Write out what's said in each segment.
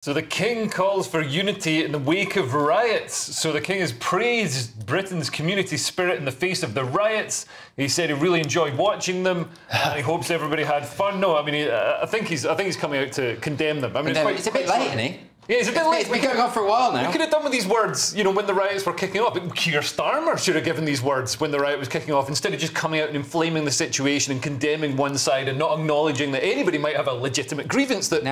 So the King calls for unity in the wake of riots. So the King has praised Britain's community spirit in the face of the riots. He said he really enjoyed watching them, and he hopes everybody had fun. No, I mean, I think he's coming out to condemn them. I mean, it's a bit late, isn't he? Yeah, it's a bit late. It's been going on for a while now. We could have done with these words, you know, when the riots were kicking off. Keir Starmer should have given these words when the riot was kicking off, instead of just coming out and inflaming the situation and condemning one side and not acknowledging that anybody might have a legitimate grievance that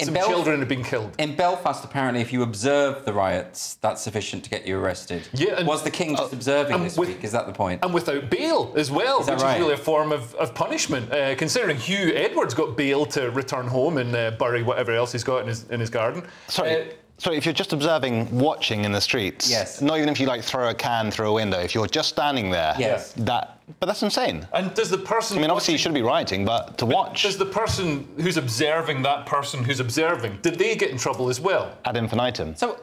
some children have been killed. In Belfast, apparently, if you observe the riots, that's sufficient to get you arrested. Yeah, and was the King just observing this week? Is that the point? And without bail as well, which is really a form of punishment. Considering Hugh Edwards got bail to return home and bury whatever else he's got in his garden. Sorry, if you're just observing, watching in the streets, yes. Not even if you like throw a can through a window, if you're just standing there, yes. But that's insane. And does the person... I mean, obviously you shouldn't be rioting, but to watch... Does the person who's observing that person who's observing, did they get in trouble as well? Ad infinitum. So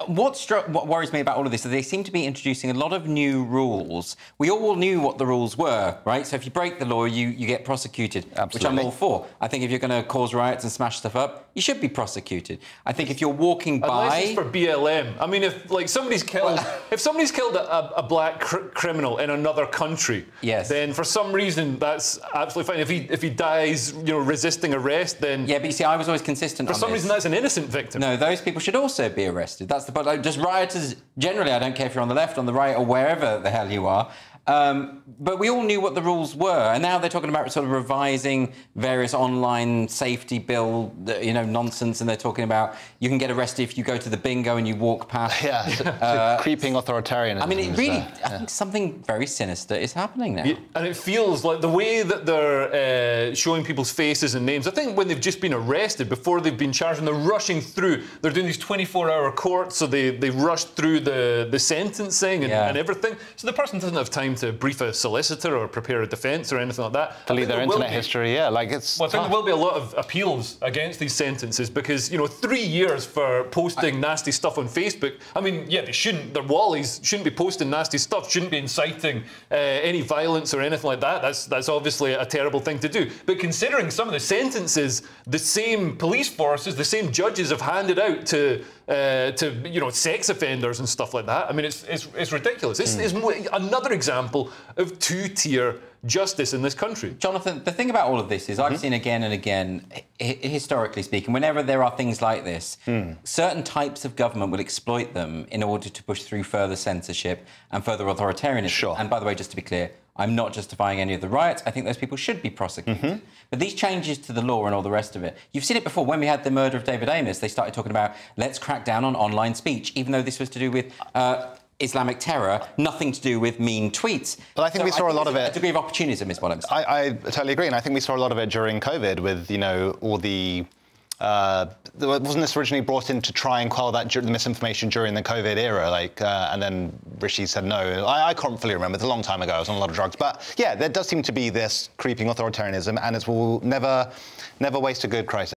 what worries me about all of this is they seem to be introducing a lot of new rules. We all knew what the rules were, right? So if you break the law, you get prosecuted, Absolutely. Which I'm all for. I think if you're going to cause riots and smash stuff up, you should be prosecuted. I think if you're walking by... Unless it's for BLM. I mean, if like somebody's killed... if somebody's killed a black criminal in another country, yes. Then for some reason that's absolutely fine. If he dies, you know, resisting arrest, then... Yeah, but you see, I was always consistent for some reason that's an innocent victim. No, those people should also be arrested. That's the point. Like, just rioters, generally, I don't care if you're on the left, on the right, or wherever the hell you are. But we all knew what the rules were, and now they're talking about sort of revising various online safety bill, you know, nonsense, and they're talking about you can get arrested if you go to the bingo and you walk past. Yeah, creeping authoritarianism. I mean, it really, I think something very sinister is happening now. Yeah, and it feels like the way that they're showing people's faces and names. I think when they've just been arrested, before they've been charged, and they're rushing through, they're doing these 24-hour courts, so they rush through the sentencing and everything. So the person doesn't have time to brief a solicitor or prepare a defence or anything like that. Delete their internet history, yeah, like it's... Well, I think there will be a lot of appeals against these sentences because, you know, 3 years for posting nasty stuff on Facebook. I mean, yeah, they shouldn't, their wallies shouldn't be posting nasty stuff, shouldn't be inciting any violence or anything like that. That's obviously a terrible thing to do. But considering some of the sentences the same police forces, the same judges have handed out to you know, sex offenders and stuff like that. I mean, it's ridiculous. It's another example of two-tier justice in this country. Jonathan, the thing about all of this is I've seen again and again, historically speaking, whenever there are things like this, certain types of government will exploit them in order to push through further censorship and further authoritarianism. Sure. And by the way, just to be clear, I'm not justifying any of the riots. I think those people should be prosecuted. But these changes to the law and all the rest of it, you've seen it before. When we had the murder of David Amos, they started talking about, let's crack down on online speech, even though this was to do with Islamic terror, nothing to do with mean tweets. But I think we saw a lot of it... A degree of opportunism is what I'm saying. I totally agree, and I think we saw a lot of it during COVID with, you know, all the... wasn't this originally brought in to try and quell that the misinformation during the COVID era? Like, and then Rishi said no. I can't fully remember. It's a long time ago. I was on a lot of drugs. But yeah, there does seem to be this creeping authoritarianism, and it will never waste a good crisis.